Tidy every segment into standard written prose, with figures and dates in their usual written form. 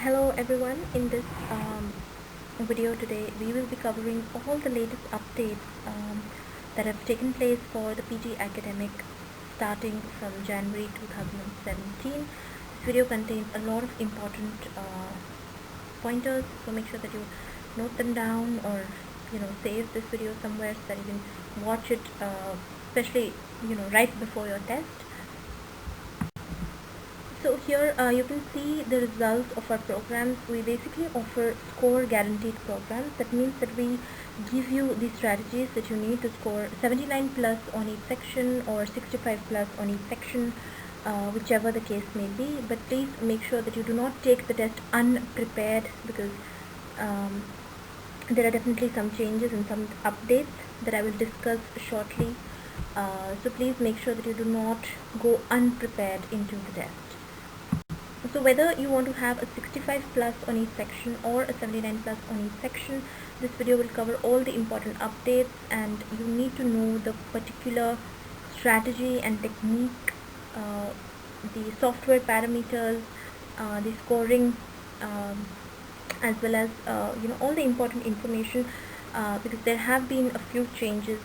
Hello everyone, in this video today we will be covering all the latest updates that have taken place for the PG academic starting from January 2017. This video contains a lot of important pointers, so make sure that you note them down or save this video somewhere so that you can watch it especially right before your test. So here you can see the results of our programs. We basically offer score guaranteed programs. That means that we give you the strategies that you need to score 79 plus on each section or 65 plus on each section, whichever the case may be. But please make sure that you do not take the test unprepared, because there are definitely some changes and some updates that I will discuss shortly. So please make sure that you do not go unprepared into the test. So whether you want to have a 65 plus on each section or a 79 plus on each section, this video will cover all the important updates, and you need to know the particular strategy and technique, the software parameters, the scoring, as well as all the important information, because there have been a few changes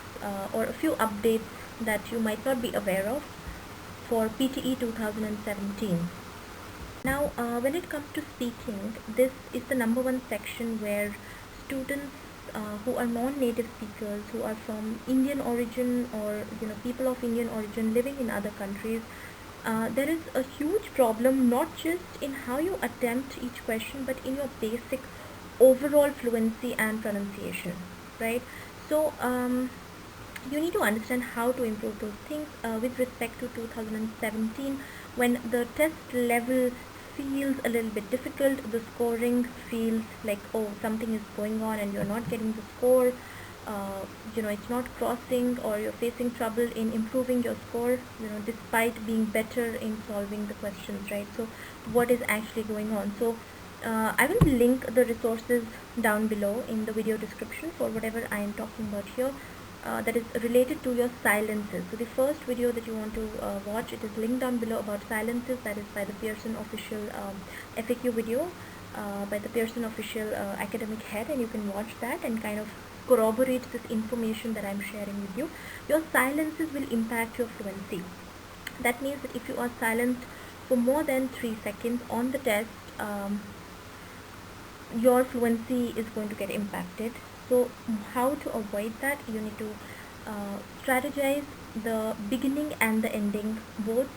or a few updates that you might not be aware of for PTE 2017. Now, when it comes to speaking, this is the #1 section where students who are non-native speakers, who are from Indian origin, or people of Indian origin living in other countries, there is a huge problem, not just in how you attempt each question, but in your basic overall fluency and pronunciation, right? So you need to understand how to improve those things with respect to 2017, when the test level feels a little bit difficult. The scoring feels like, oh, something is going on and you're not getting the score, it's not crossing, or you're facing trouble in improving your score, despite being better in solving the questions, right? So what is actually going on? So I will link the resources down below in the video description for whatever I am talking about here. That is related to your silences. So the first video that you want to watch, it is linked down below, about silences. That is by the Pearson official FAQ video by the Pearson official academic head, and you can watch that and kind of corroborate this information that I'm sharing with you. Your silences will impact your fluency. That means that if you are silent for more than 3 seconds on the test, your fluency is going to get impacted. So how to avoid that? You need to strategize the beginning and the ending both.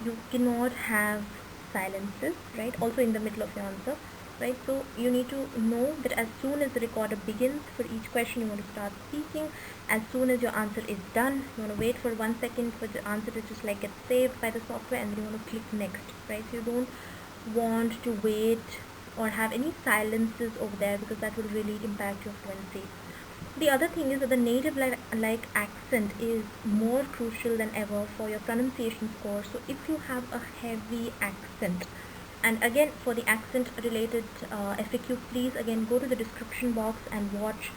You cannot have silences, right, also in the middle of your answer, right? So you need to know that as soon as the recorder begins for each question, you want to start speaking. As soon as your answer is done, you want to wait for 1 second for the answer to just like get saved by the software, and then you want to click next, right? So you don't want to wait or have any silences over there, because that will really impact your fluency. The other thing is that the native like accent is more crucial than ever for your pronunciation score. So if you have a heavy accent, and again, for the accent related FAQ, please again go to the description box and watch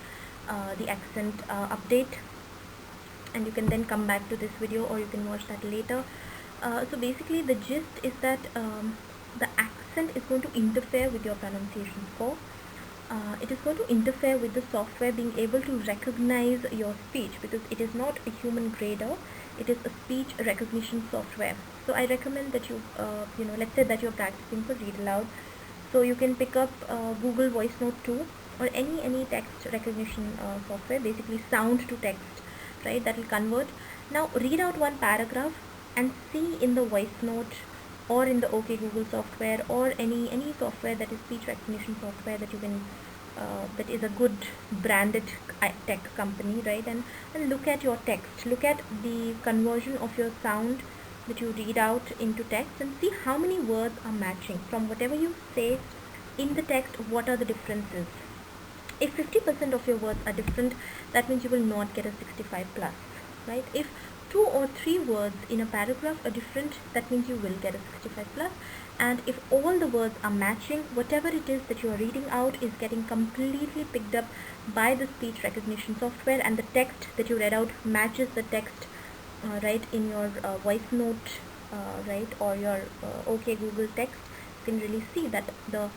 the accent update, and you can then come back to this video, or you can watch that later. So basically the gist is that the accent is going to interfere with your pronunciation score. It is going to interfere with the software being able to recognize your speech, because it is not a human grader, it is a speech recognition software. So I recommend that you let's say that you're practicing for read aloud, so you can pick up Google Voice Note 2 or any text recognition software, basically sound to text, right, that will convert. Now read out one paragraph and see in the voice note or in the OK Google software, or any software that is speech recognition software that you can that is a good branded tech company, right? And look at your text, look at the conversion of your sound that you read out into text, and see how many words are matching from whatever you say in the text. What are the differences? If 50% of your words are different, that means you will not get a 65 plus, right? If 2 or 3 words in a paragraph are different, that means you will get a 65 plus. And if all the words are matching, whatever it is that you are reading out is getting completely picked up by the speech recognition software, and the text that you read out matches the text right in your voice note, right, or your OK Google text, You can really see that the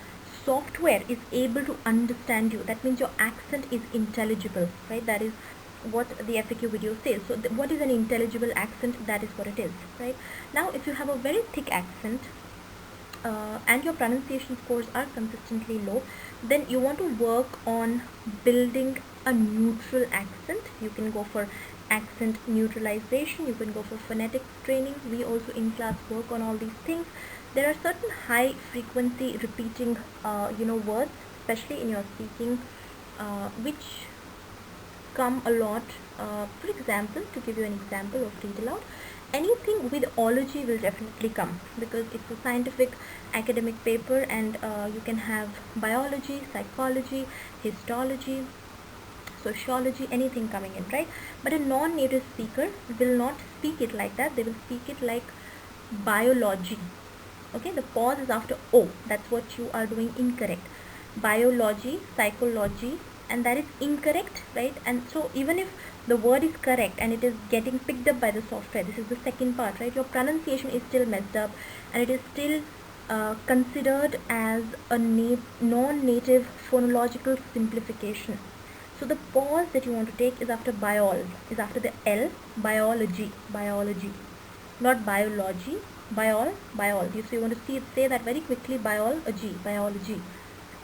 software is able to understand you. That means your accent is intelligible, right? That is what the FAQ video says. So what is an intelligible accent? That is what it is, right? Now if you have a very thick accent and your pronunciation scores are consistently low, then you want to work on building a neutral accent. You can go for accent neutralization, you can go for phonetic training. We also in class work on all these things. There are certain high frequency repeating words, especially in your speaking, which come a lot. For example, to give you an example of read aloud, anything with ology will definitely come because it's a scientific academic paper, and you can have biology, psychology, histology, sociology, anything coming in, right? But a non-native speaker will not speak it like that. They will speak it like biology. Okay, the pause is after O. That's what you are doing incorrect. Biology, psychology, and that is incorrect, right? And so even if the word is correct and it is getting picked up by the software, this is the second part, right? Your pronunciation is still messed up and it is still considered as a non-native phonological simplification. So the pause that you want to take is after biol, is after the L, biology, biology, not biology, biol, biol. So you want to say that very quickly, biology, biology,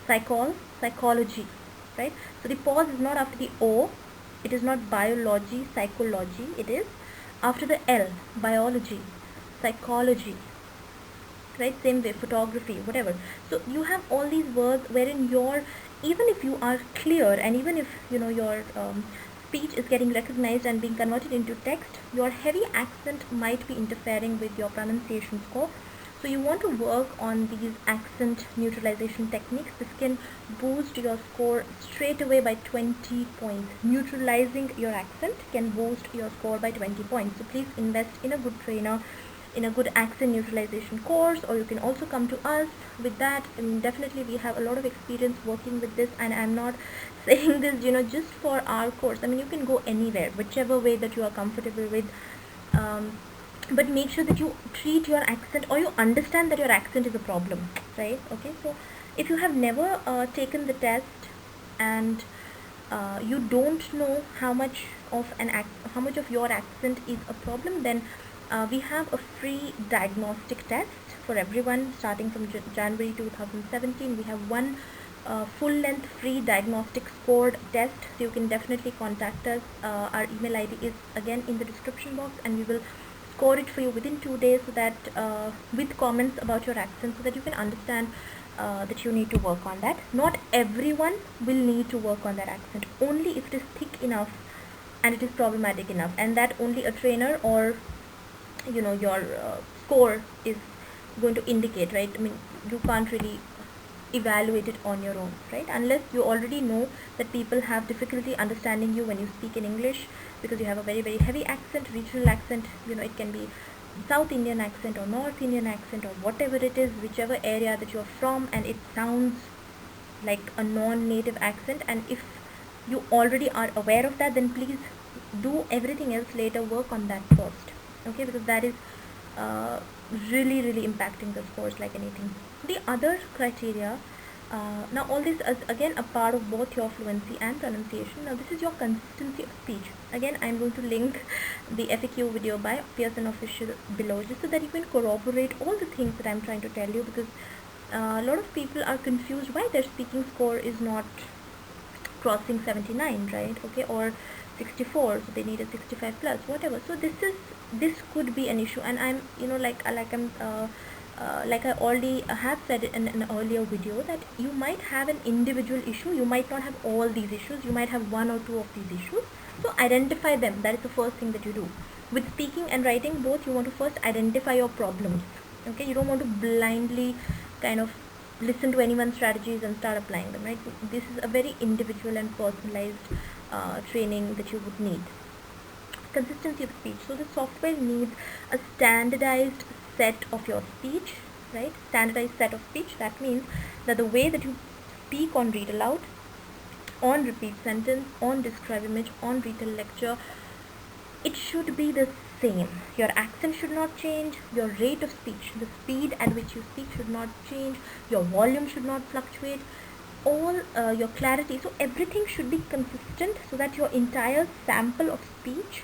psychology, right? So the pause is not after the O, it is not biology, psychology, it is after the L, biology, psychology, right? Same way, photography, whatever. So you have all these words wherein your, even if you are clear and even if your speech is getting recognized and being converted into text, your heavy accent might be interfering with your pronunciation score. So you want to work on these accent neutralization techniques. This can boost your score straight away by 20 points. Neutralizing your accent can boost your score by 20 points. So please invest in a good trainer, in a good accent neutralization course, or you can also come to us with that. I mean, definitely we have a lot of experience working with this, and I'm not saying this just for our course. I mean, you can go anywhere, whichever way that you are comfortable with, but make sure that you treat your accent, or you understand that your accent is a problem, right? Okay, so if you have never taken the test and you don't know how much of your accent is a problem, then we have a free diagnostic test for everyone starting from January 2017. We have one full-length free diagnostic scored test, so you can definitely contact us. Our email ID is again in the description box, and we will score it for you within 2 days, so that with comments about your accent, so that you can understand that you need to work on that. Not everyone will need to work on that accent, only if it is thick enough and it is problematic enough, and that only a trainer or your score is going to indicate, right? I mean, you can't really evaluate it on your own, right? Unless you already know that people have difficulty understanding you when you speak in English because you have a very, very heavy accent, regional accent. It can be South Indian accent or North Indian accent or whatever it is, whichever area that you're from, and it sounds like a non-native accent. And if you already are aware of that, then please do everything else later, work on that first, okay? Because that is really, really impacting the scores like anything. The other criteria, now all this is again a part of both your fluency and pronunciation. Now this is your consistency of speech. Again, I'm going to link the FAQ video by Pearson Official below, just so that you can corroborate all the things that I'm trying to tell you, because a lot of people are confused why their speaking score is not crossing 79, right? Okay, or 64, so they need a 65 plus, whatever. So this could be an issue, and I'm like I already have said in an earlier video, that you might have an individual issue, you might not have all these issues, you might have one or two of these issues. So identify them. That is the first thing that you do with speaking and writing both. You want to first identify your problems, okay? You don't want to blindly kind of listen to anyone's strategies and start applying them, right? This is a very individual and personalized training that you would need. Consistency of speech. So the software needs a standardized set of your speech, right? Standardized set of speech. That means that the way that you speak on read aloud, on repeat sentence, on describe image, on retell lecture, it should be the same. Your accent should not change, your rate of speech, the speed at which you speak should not change, your volume should not fluctuate, all your clarity. So everything should be consistent so that your entire sample of speech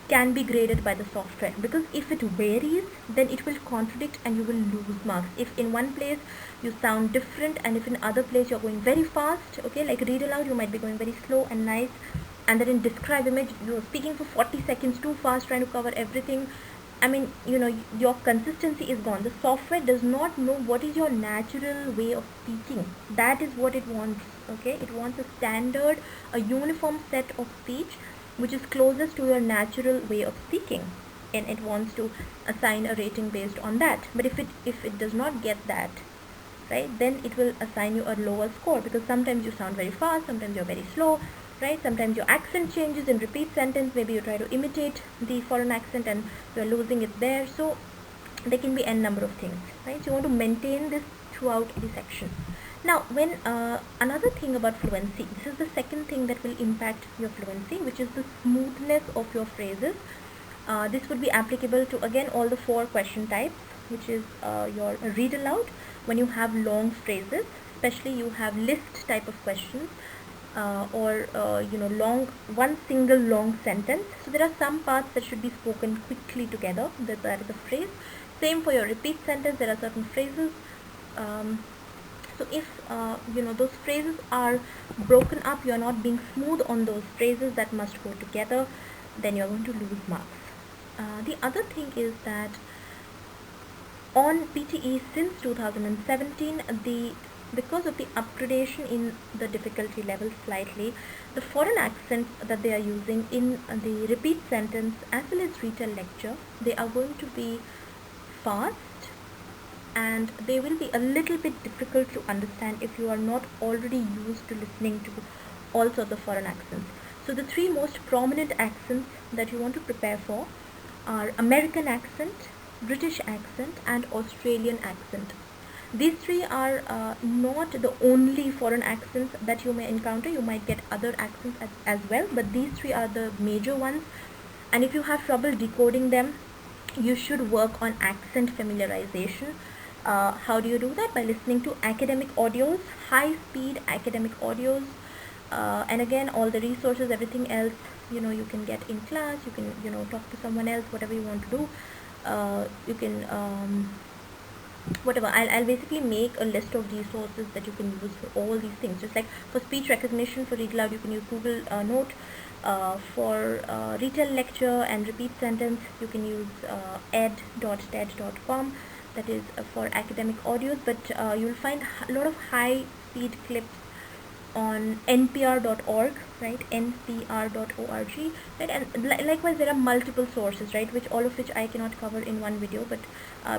can be graded by the software, because if it varies then it will contradict and you will lose marks. If in one place you sound different and if in other place you're going very fast, okay, like read aloud you might be going very slow and nice, and then in describe image you're speaking for 40 seconds too fast trying to cover everything. I mean, your consistency is gone. The software does not know what is your natural way of speaking. That is what it wants. Okay, it wants a standard, a uniform set of speech which is closest to your natural way of speaking, and it wants to assign a rating based on that. But if it does not get that, right, then it will assign you a lower score, because sometimes you sound very fast, sometimes you're very slow, right, sometimes your accent changes in repeat sentence, maybe you try to imitate the foreign accent and you're losing it there. So there can be n number of things, right? So you want to maintain this throughout the section. Now when another thing about fluency, this is the second thing that will impact your fluency, which is the smoothness of your phrases. This would be applicable to again all the 4 question types, which is your read aloud, when you have long phrases, especially you have list type of questions, or long, one single long sentence. So there are some parts that should be spoken quickly together, that is a phrase. Same for your repeat sentence, there are certain phrases. So if those phrases are broken up, you are not being smooth on those phrases that must go together, then you are going to lose marks. The other thing is that on PTE since 2017, because of the upgradation in the difficulty level slightly, the foreign accents that they are using in the repeat sentence as well as retell lecture, they are going to be fast and they will be a little bit difficult to understand if you are not already used to listening to all sorts of foreign accents. So the 3 most prominent accents that you want to prepare for are American accent, British accent and Australian accent. These 3 are not the only foreign accents that you may encounter. You might get other accents as well, but these 3 are the major ones. And if you have trouble decoding them, you should work on accent familiarization. How do you do that? By listening to academic audios, high speed academic audios, and again all the resources, everything else you can get in class. You can talk to someone else, whatever you want to do. You can whatever. I'll basically make a list of resources that you can use for all these things. Just like for speech recognition, for read aloud, you can use Google Note. For retell lecture and repeat sentence, you can use ed.ted.com. That is for academic audios, but you'll find a lot of high speed clips on npr.org, right, npr.org, right, and likewise there are multiple sources, right, all of which I cannot cover in one video, but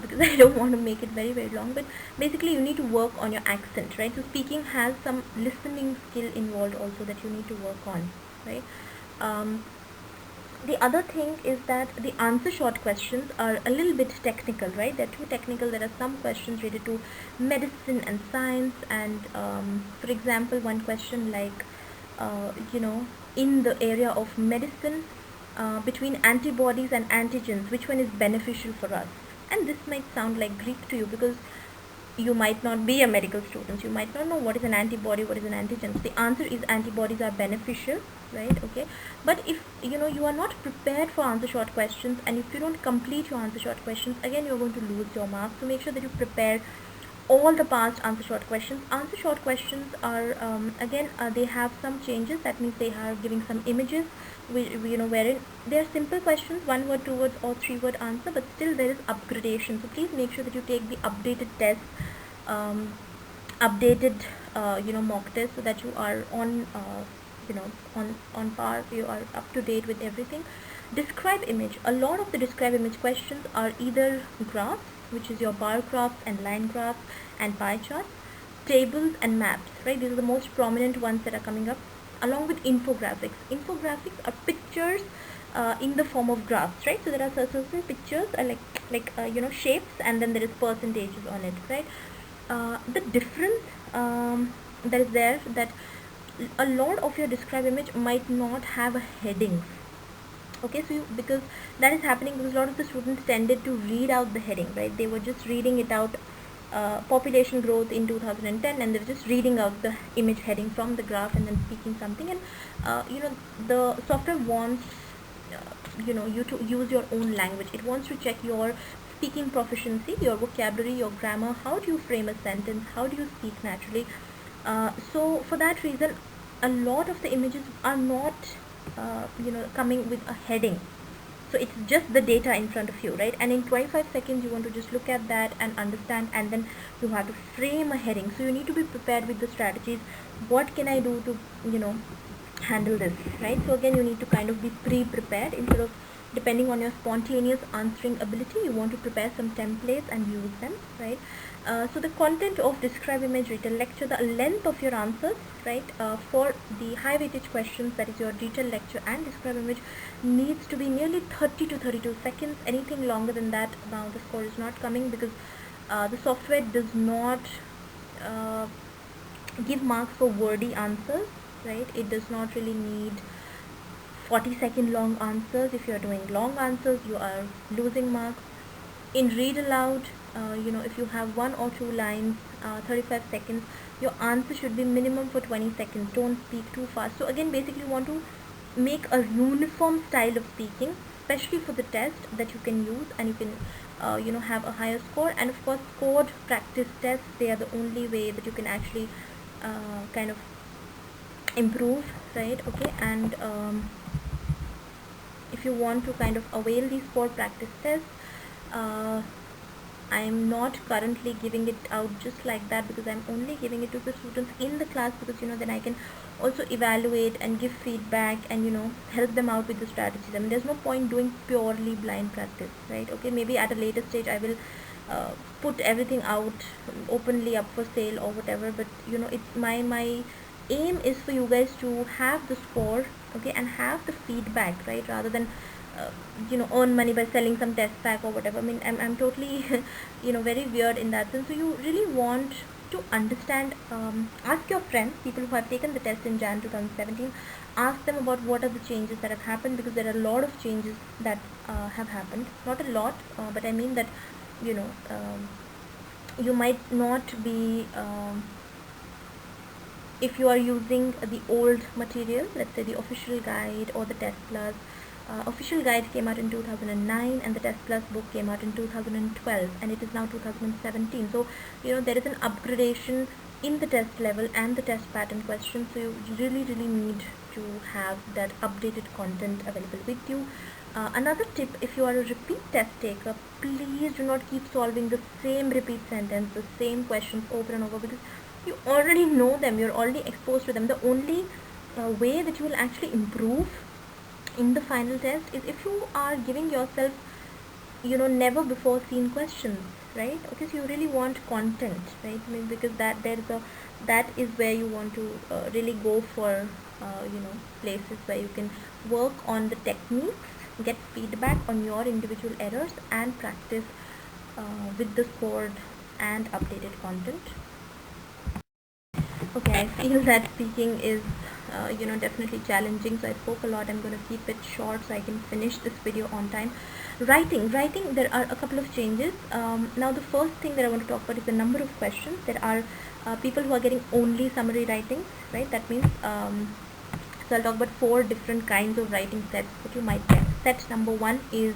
because I don't want to make it very very long. But basically you need to work on your accent, right? So speaking has some listening skill involved also that you need to work on, right? The other thing is that the answer short questions are a little bit technical, right? They're too technical. There are some questions related to medicine and science, and for example, one question like, in the area of medicine, between antibodies and antigens, which one is beneficial for us? And this might sound like Greek to you because you might not be a medical student. You might not know what is an antibody, what is an antigen. So the answer is antibodies are beneficial, right? Okay, but if you are not prepared for answer short questions, and if you don't complete your answer short questions, again you're going to lose your marks. So make sure that you prepare all the past answer short questions. Answer short questions are again they have some changes. That means they are giving some images, wherein they are simple questions, 1 word, 2 words or 3 word answer, but still there is upgradation. So please make sure that you take the updated test, updated mock test, so that you are on on par, you are up to date with everything. Describe image, a lot of the describe image questions are either graphs, which is your bar graphs and line graphs and pie charts, tables and maps, right? These are the most prominent ones that are coming up, along with infographics. Infographics are pictures in the form of graphs, right? So there are certain pictures like shapes, and then there is percentages on it, right? The difference that is there, that a lot of your describe image might not have a heading, Okay, so because that is happening because a lot of the students tended to read out the heading, right? They were just reading it out, population growth in 2010, and they were just reading out the image heading from the graph and then speaking something. And the software wants you to use your own language. It wants to check your speaking proficiency, your vocabulary, your grammar. How do you frame a sentence? How do you speak naturally? So for that reason, a lot of the images are not coming with a heading. So it's just the data in front of you, right? And in 25 seconds you want to just look at that and understand, and then you have to frame a heading. So you need to be prepared with the strategies. What can I do to handle this, right? So again, you need to kind of be pre-prepared. Instead of depending on your spontaneous answering ability, you want to prepare some templates and use them, right? So the content of describe, image, retell, lecture, the length of your answers, right, for the high weightage questions, that is your detail, lecture and describe, image, needs to be nearly 30 to 32 seconds. Anything longer than that, now the score is not coming, because the software does not give marks for wordy answers, right? It does not really need 40-second long answers. If you are doing long answers, you are losing marks. In read aloud, if you have one or two lines, 35 seconds, your answer should be minimum for 20 seconds. Don't speak too fast. So again, basically you want to make a uniform style of speaking, especially for the test, that you can use, and you can have a higher score. And of course, scored practice tests, they are the only way that you can actually kind of improve, right? Okay. And if you want to kind of avail these 4 practice tests, I'm not currently giving it out just like that, because I'm only giving it to the students in the class, because then I can also evaluate and give feedback and help them out with the strategies. I mean, there's no point doing purely blind practice, right? Okay, maybe at a later stage I will put everything out openly up for sale or whatever, but it's my aim is for you guys to have the score, okay, and have the feedback, right, rather than earn money by selling some test pack or whatever. I mean, I'm totally very weird in that sense. So you really want to understand, ask your friends, people who have taken the test in Jan 2017, ask them about what are the changes that have happened, because there are a lot of changes that have happened. Not a lot, but I mean that you might not be if you are using the old material, let's say the official guide or the test plus. Official guide came out in 2009 and the test plus book came out in 2012, and it is now 2017. So there is an upgradation in the test level and the test pattern questions. So you really need to have that updated content available with you. Another tip, if you are a repeat test taker, please do not keep solving the same repeat sentence, the same questions over and over, because you already know them, you're already exposed to them. The only way that you will actually improve in the final test is if you are giving yourself never before seen questions, right? Okay, so you really want content, right? I mean, because that is where you want to really go for places where you can work on the techniques, get feedback on your individual errors, and practice with the scored and updated content. Okay, I feel that speaking is definitely challenging, so I spoke a lot. I'm going to keep it short so I can finish this video on time. Writing, there are a couple of changes. Now the first thing that I want to talk about is the number of questions. There are people who are getting only summary writing, right? That means so I'll talk about 4 different kinds of writing sets that you might get. Set number 1 is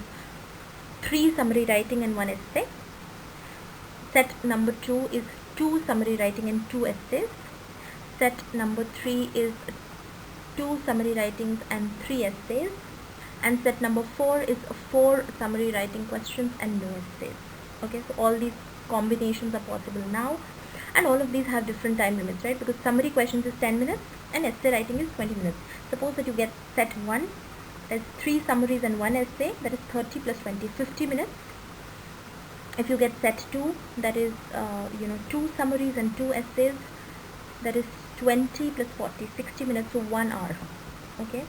3 summary writing and 1 essay. Set number 2 is 2 summary writing and 2 essays. Set number 3 is 2 summary writings and 3 essays. And set number 4 is 4 summary writing questions and no essays. Okay, so all these combinations are possible now, and all of these have different time limits, right? Because summary questions is 10 minutes and essay writing is 20 minutes. Suppose that you get set 1 as 3 summaries and 1 essay, that is 30 plus 20, 50 minutes. If you get set 2, that is 2 summaries and 2 essays, that is 20 plus 40, 60 minutes, so 1 hour. Okay,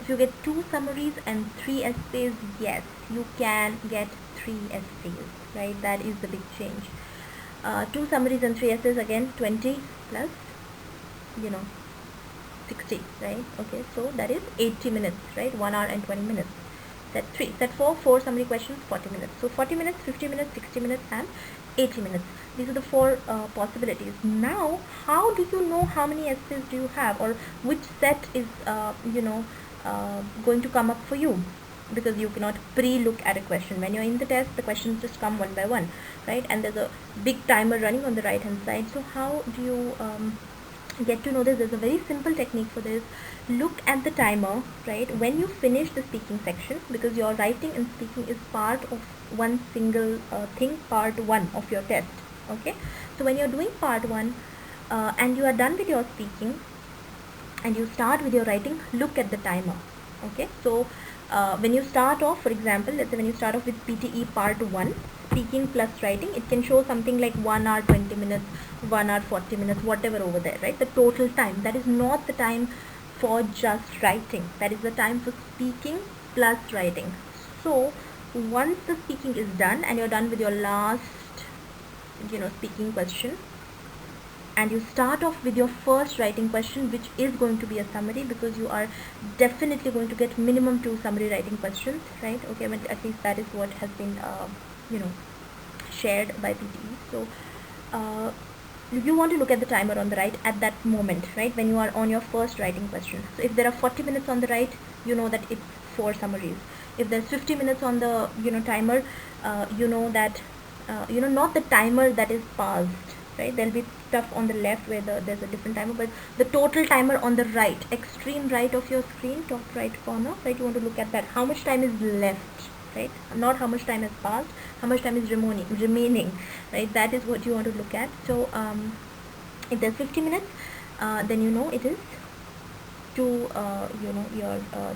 if you get 2 summaries and 3 essays, yes, you can get 3 essays, right? That is the big change. 2 summaries and 3 essays, again 20 plus 60, right? Okay, so that is 80 minutes, right? 1 hour and 20 minutes. set 3. Set 4, 4 summary questions, 40 minutes. So 40 minutes, 50 minutes, 60 minutes, and 80 minutes. These are the 4 possibilities. Now, how do you know how many essays do you have, or which set is going to come up for you? Because you cannot pre-look at a question. When you're in the test, the questions just come one by one, right? And there's a big timer running on the right hand side. So how do you get to know this? There's a very simple technique for this. Look at the timer, right, when you finish the speaking section, because your writing and speaking is part of one single thing, part 1 of your test. Okay, so when you're doing part 1 and you are done with your speaking and you start with your writing, look at the timer. Okay, so when you start off, for example, let's say when you start off with PTE part 1, speaking plus writing, it can show something like 1 hour 20 minutes, 1 hour 40 minutes, whatever over there, right? The total time, that is not the time for just writing, that is the time for speaking plus writing. So once the speaking is done and you're done with your last speaking question, and you start off with your first writing question, which is going to be a summary, because you are definitely going to get minimum 2 summary writing questions, right? Okay, but at least that is what has been shared by PTE. So you want to look at the timer on the right at that moment, right, when you are on your first writing question. So if there are 40 minutes on the right, you know that it's 4 summaries. If there's 50 minutes on the timer, you know that not the timer that is paused, right? There'll be stuff on the left where there's a different timer, but the total timer on the right, extreme right of your screen, top right corner, right? You want to look at that, how much time is left, right? Not how much time has passed, how much time is remaining, right? That is what you want to look at. So if there's 50 minutes, then you know it is your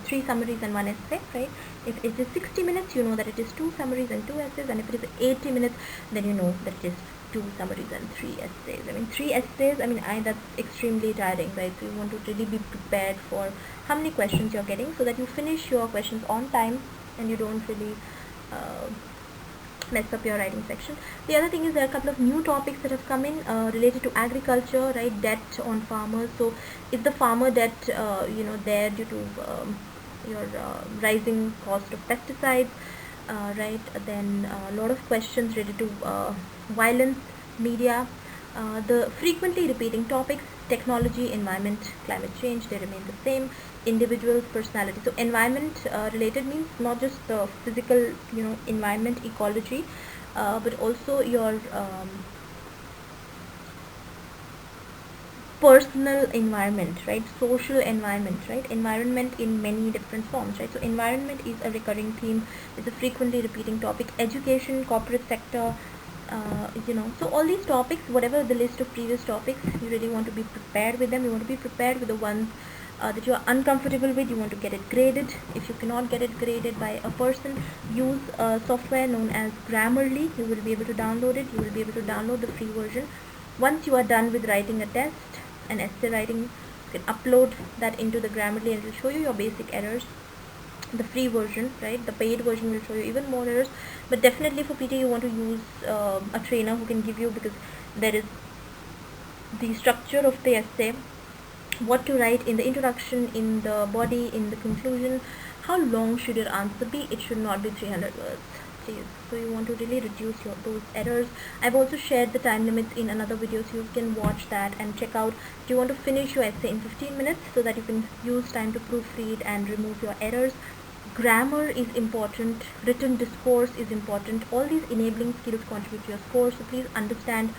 3 summaries and 1 essay, right? If it is 60 minutes, you know that it is 2 summaries and 2 essays, and if it is 80 minutes, then you know that it is 2 summaries and 3 essays. I mean, 3 essays, that's extremely tiring, right? So you want to really be prepared for how many questions you're getting, so that you finish your questions on time and you don't really mess up your writing section. The other thing is, there are a couple of new topics that have come in related to agriculture, right? Debt on farmers. So is the farmer debt there due to your rising cost of pesticides, right? Then a lot of questions related to violence, media, the frequently repeating topics, technology, environment, climate change, they remain the same. Individuals, personality. So environment related means not just the physical environment, ecology, but also your personal environment, right? Social environment, right? Environment in many different forms, right? So environment is a recurring theme, it's a frequently repeating topic. Education, corporate sector, so all these topics, whatever the list of previous topics, you really want to be prepared with them. You want to be prepared with the ones that you are uncomfortable with. You want to get it graded. If you cannot get it graded by a person, use a software known as Grammarly. You will be able to download it. You will be able to download the free version. Once you are done with writing a test, an essay writing, you can upload that into the Grammarly and it will show you your basic errors. The free version, right? The paid version will show you even more errors, but definitely for PT you want to use a trainer who can give you, because there is the structure of the essay, what to write in the introduction, in the body, in the conclusion, how long should your answer be. It should not be 300 words, please. So you want to really reduce those errors. I've also shared the time limits in another video, so you can watch that and check out. Do you want to finish your essay in 15 minutes so that you can use time to proofread and remove your errors? Grammar is important, written discourse is important. All these enabling skills contribute to your score, so please understand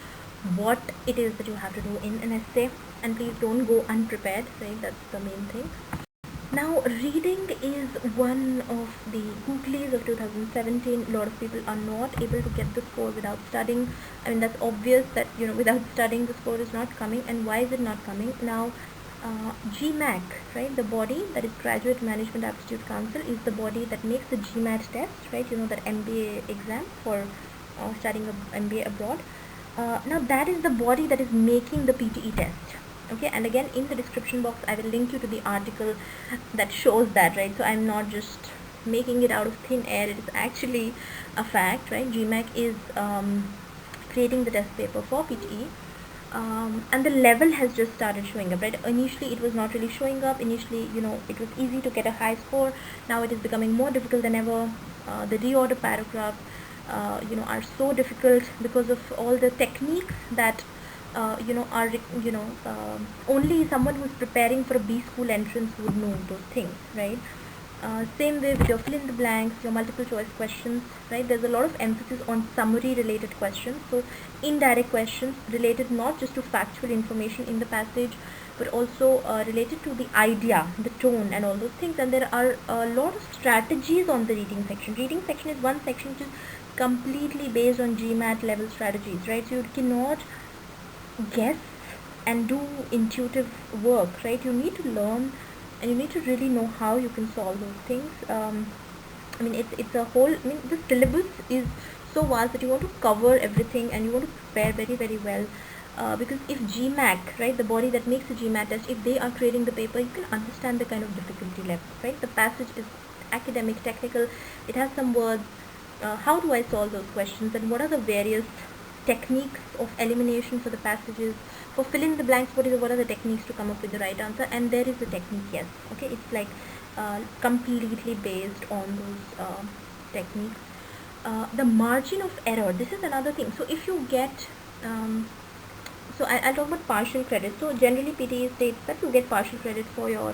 what it is that you have to do in an essay, and please don't go unprepared, right? That's the main thing. Now, reading is one of the googlies of 2017. A lot of people are not able to get the score without studying. That's obvious that without studying the score is not coming. And why is it not coming? Now, GMAC, right, the body, that is Graduate Management Aptitude Council, is the body that makes the GMAT test, right? That MBA exam for studying MBA abroad. Now that is the body that is making the PTE test. Okay, and again in the description box I will link you to the article that shows that, right? So I'm not just making it out of thin air, it is actually a fact, right? GMAC is creating the test paper for PTE. and the level has just started showing up, right? Initially it was not really showing up. Initially, it was easy to get a high score. Now it is becoming more difficult than ever. The reorder paragraphs are so difficult because of all the techniques that are only someone who's preparing for a B school entrance would know those things, right? Same way with your fill in the blanks, your multiple choice questions, right? There's a lot of emphasis on summary related questions. So indirect questions related not just to factual information in the passage, but also related to the idea, the tone, and all those things. And there are a lot of strategies on the reading section. Reading section is one section which is completely based on GMAT level strategies, right? So you cannot guess and do intuitive work, right? You need to learn and you need to really know how you can solve those things. It's a whole, the syllabus is so vast that you want to cover everything and you want to prepare very, very well. Because if GMAC, right, the body that makes the GMAT test, if they are creating the paper, you can understand the kind of difficulty level, right? The passage is academic, technical, it has some words. How do I solve those questions, and what are the various techniques of elimination for the passages? For fill in the blanks, what are the techniques to come up with the right answer? And there is the technique, yes, okay, it's like completely based on those techniques. The margin of error, this is another thing. So if you get I'll talk about partial credit. So generally PTE states that you get partial credit for your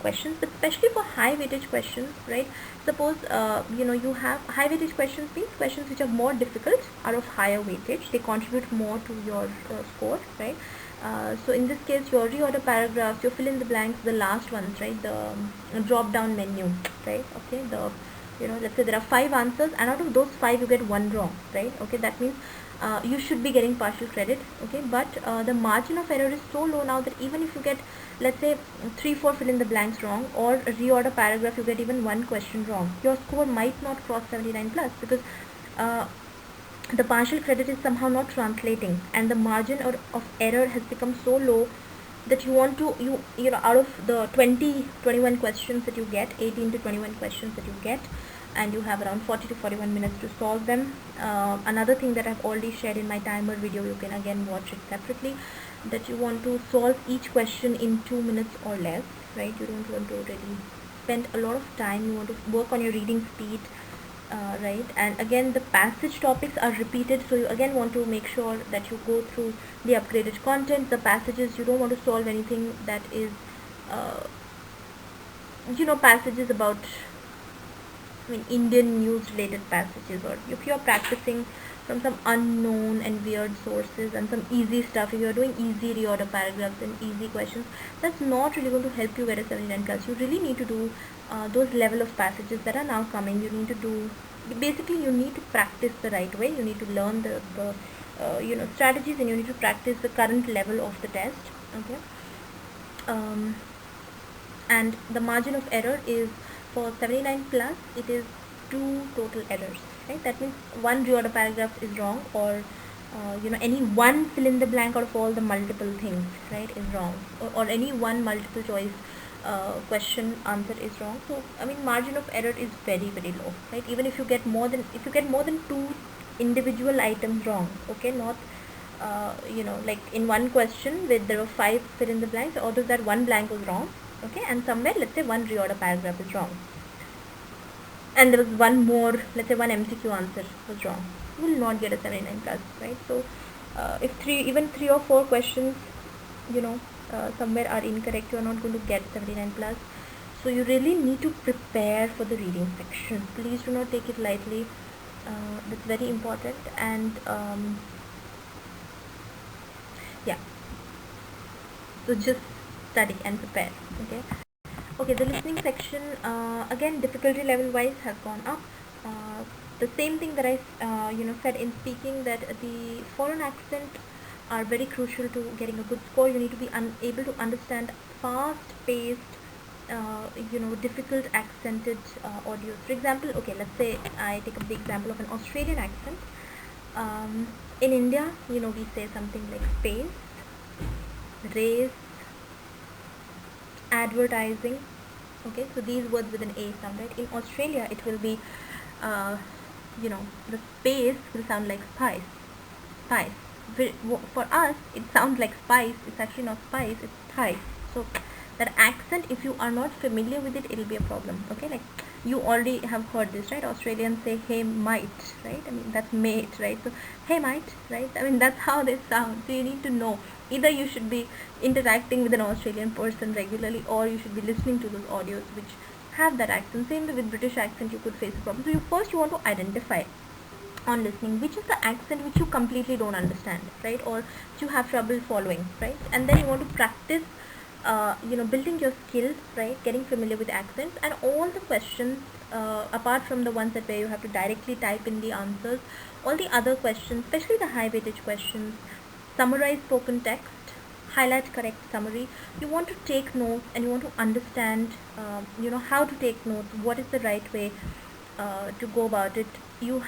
questions, but especially for high weightage questions, right? Suppose you have high weightage questions, means questions which are more difficult are of higher weightage. They contribute more to your score, right? So in this case, your reorder paragraphs, your fill in the blanks, the last ones, right? The drop down menu, right? Okay, let's say there are 5 answers, and out of those 5 you get 1 wrong, right? Okay, that means you should be getting partial credit, okay, but the margin of error is so low now that even if you get, let's say, 3-4 fill in the blanks wrong, or a reorder paragraph you get even 1 question wrong, your score might not cross 79 plus, because uh, the partial credit is somehow not translating, and the margin of error has become so low that you want to, out of the 21 questions that you get, 18 to 21 questions that you get, and you have around 40 to 41 minutes to solve them. Another thing that I've already shared in my timer video, you can again watch it separately, that you want to solve each question in 2 minutes or less, right? You don't want to really spend a lot of time. You want to work on your reading speed, right? And again, the passage topics are repeated, so you again want to make sure that you go through the upgraded content. The passages, you don't want to solve anything that is passages about, Indian news related passages, or if you're practicing from some unknown and weird sources and some easy stuff, if you're doing easy reorder paragraphs and easy questions, that's not really going to help you get a 79 plus. You really need to do those level of passages that are now coming. You need to do, basically you need to practice the right way. You need to learn the strategies, and you need to practice the current level of the test, okay? And the margin of error is, for 79 plus, it is 2 total errors, right? That means one reorder paragraph is wrong, or any one fill in the blank out of all the multiple things, right, is wrong, or any one multiple choice question answer is wrong. So margin of error is very, very low, right? Even if you get more than 2 individual items wrong, okay, not like in one question where there were 5 fill in the blanks, out of that 1 blank was wrong, okay, and somewhere, let's say, 1 reorder paragraph is wrong, and there was one more, let's say 1 MCQ answer was wrong, you will not get a 79 plus, right? So if 3 or 4 questions somewhere are incorrect, you are not going to get 79 plus. So you really need to prepare for the reading section. Please do not take it lightly. That's very important. And yeah, so just study and prepare, okay. The listening section, again, difficulty level wise has gone up. The same thing that I said in speaking, that the foreign accent are very crucial to getting a good score. You need to be able to understand fast paced, difficult accented audios. For example, okay, let's say I take up the example of an Australian accent. In India, we say something like space, race, advertising, okay, so these words with an A sound, right? In Australia, it will be the space will sound like spice, for us it sounds like spice. It's actually not spice, it's Thai. So that accent, if you are not familiar with it, it'll be a problem. Okay, like you already have heard this, right? Australians say hey mate, right? I mean that's mate, right? So hey mate, right? I mean that's how they sound. So you need to know, either you should be interacting with an Australian person regularly, or you should be listening to those audios which have that accent. Same way with British accent, you could face a problem. So you want to identify on listening which is the accent which you completely don't understand, right? Or you have trouble following, right? And then you want to practice building your skills, right? Getting familiar with accents and all the questions, apart from the ones that where you have to directly type in the answers. All the other questions, especially the high weightage questions, summarize spoken text, highlight correct summary. You want to take notes and you want to understand how to take notes, what is the right way to go about it. You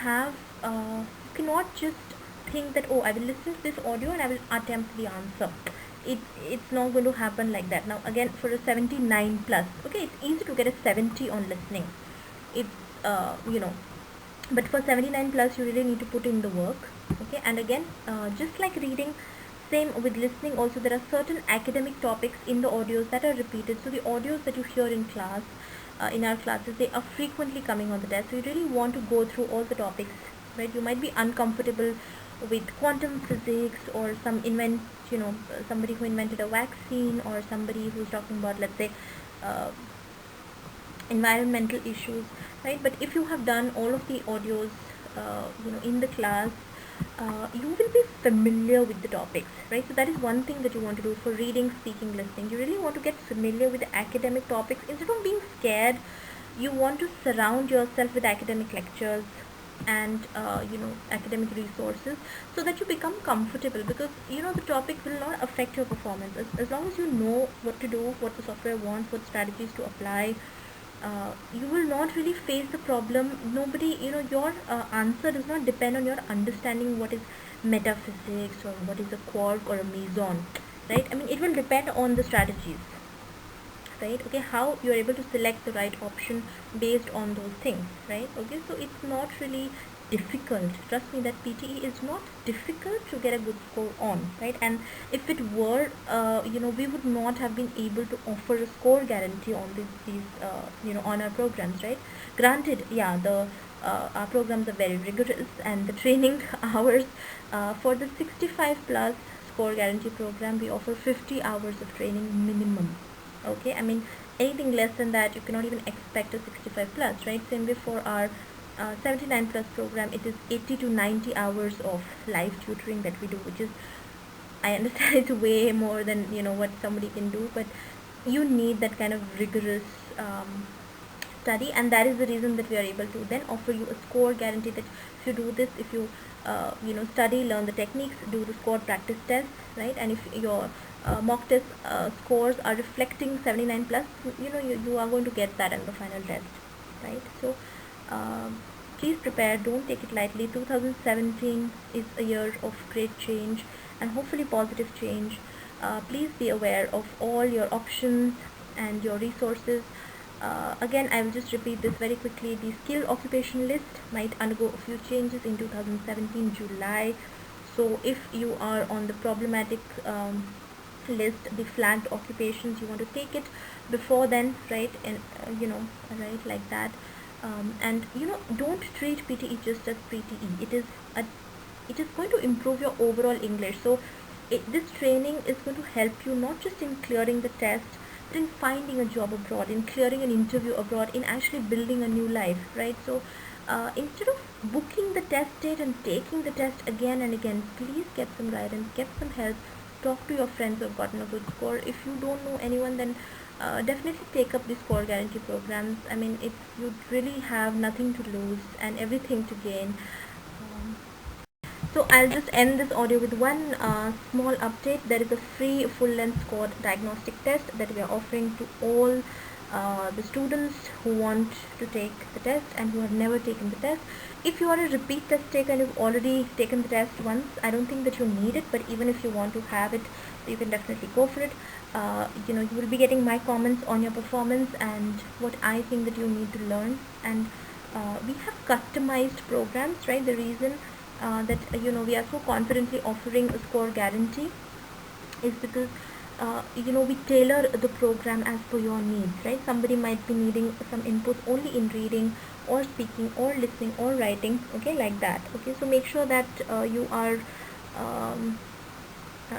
cannot just think that, oh, I will listen to this audio and I will attempt the answer. It's not going to happen like that. Now again, for a 79 plus, okay, it's easy to get a 70 on listening. It's but for 79 plus you really need to put in the work. Okay, and again, just like reading, same with listening also, there are certain academic topics in the audios that are repeated. So the audios that you hear in class, in our classes, they are frequently coming on the test. So you really want to go through all the topics, right? You might be uncomfortable with quantum physics, or somebody who invented a vaccine, or somebody who's talking about, let's say, uh, environmental issues, right? But if you have done all of the audios in the class, you will be familiar with the topics, right? So that is one thing that you want to do for reading, speaking, listening. You really want to get familiar with the academic topics. Instead of being scared, you want to surround yourself with academic lectures and academic resources, so that you become comfortable, because the topic will not affect your performance as long as you know what to do, what the software wants, what strategies to apply. You will not really face the problem. Nobody, your answer does not depend on your understanding what is metaphysics, or what is a quark or a meson, right? I mean, it will depend on the strategies, right? Okay, how you're able to select the right option based on those things, right? Okay, so it's not really difficult. Trust me that PTE is not difficult to get a good score on, right? And if it were, we would not have been able to offer a score guarantee on these on our programs, right? Granted, yeah, the our programs are very rigorous, and the training hours, for the 65 plus score guarantee program, we offer 50 hours of training minimum. Okay, I mean, anything less than that you cannot even expect a 65 plus, right? Same way for our 79 plus program, it is 80 to 90 hours of live tutoring that we do, which is, I understand, it's way more than what somebody can do, but you need that kind of rigorous study, and that is the reason that we are able to then offer you a score guarantee, that if you do this, if you study, learn the techniques, do the score practice test, right? And if your mock test scores are reflecting 79 plus, you are going to get that in the final test, right? So please prepare, don't take it lightly. 2017 is a year of great change and hopefully positive change. Please be aware of all your options and your resources. Again, I will just repeat this very quickly. The skill occupation list might undergo a few changes in 2017 July. So if you are on the problematic list, the flagged occupations, you want to take it before then, right? And right, like that. And don't treat PTE just as PTE. It is going to improve your overall English. So this training is going to help you not just in clearing the test, but in finding a job abroad, in clearing an interview abroad, in actually building a new life, right? So instead of booking the test date and taking the test again and again, please get some guidance, get some help, talk to your friends who have gotten a good score. If you don't know anyone, then definitely take up the score guarantee programs. I mean, you really have nothing to lose and everything to gain. So I'll just end this audio with one small update. There is a free full-length score diagnostic test that we are offering to all the students who want to take the test and who have never taken the test. If you are a repeat test taker and you've already taken the test once, I don't think that you need it, but even if you want to have it, you can definitely go for it. You will be getting my comments on your performance and what I think that you need to learn. And we have customized programs, right? The reason that we are so confidently offering a score guarantee is because we tailor the program as per your needs, right? Somebody might be needing some input only in reading or speaking or listening or writing, okay, like that. Okay, so make sure that you are um,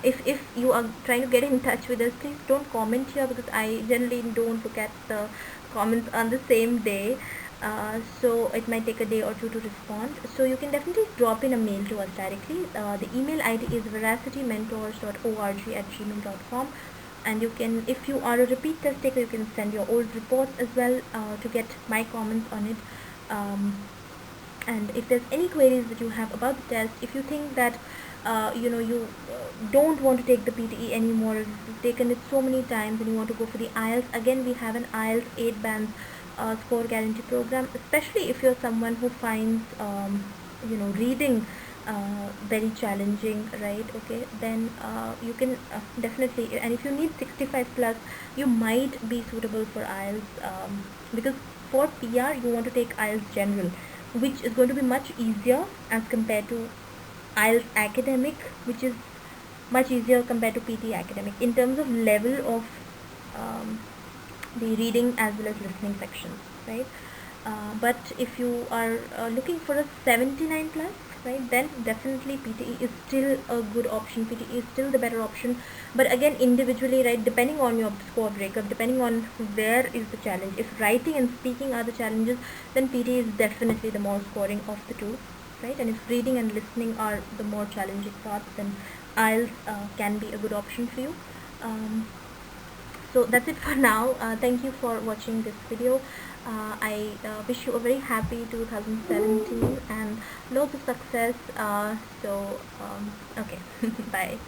if you are trying to get in touch with us, please don't comment here, because I generally don't look at the comments on the same day. So it might take a day or two to respond. So you can definitely drop in a mail to us directly. The email ID is veracitymentors.org@gmail.com, and you can, if you are a repeat test taker, you can send your old reports as well to get my comments on it. And if there's any queries that you have about the test, if you think that you don't want to take the PTE anymore, you've taken it so many times and you want to go for the IELTS, again we have an IELTS 8 bands score guarantee program, especially if you're someone who finds reading very challenging, right? Okay, then you can definitely, and if you need 65 plus, you might be suitable for IELTS, because for PR you want to take IELTS general, which is going to be much easier as compared to IELTS academic, which is much easier compared to PT academic in terms of level of the reading as well as listening sections, right? But if you are looking for a 79 plus, right, then definitely PTE is still a good option. PTE is still the better option, but again individually, right, depending on your score breakup, depending on where is the challenge. If writing and speaking are the challenges, then PTE is definitely the more scoring of the two, right? And if reading and listening are the more challenging parts, then IELTS can be a good option for you. So that's it for now. Thank you for watching this video. I wish you a very happy 2017 and loads of success. Okay, bye.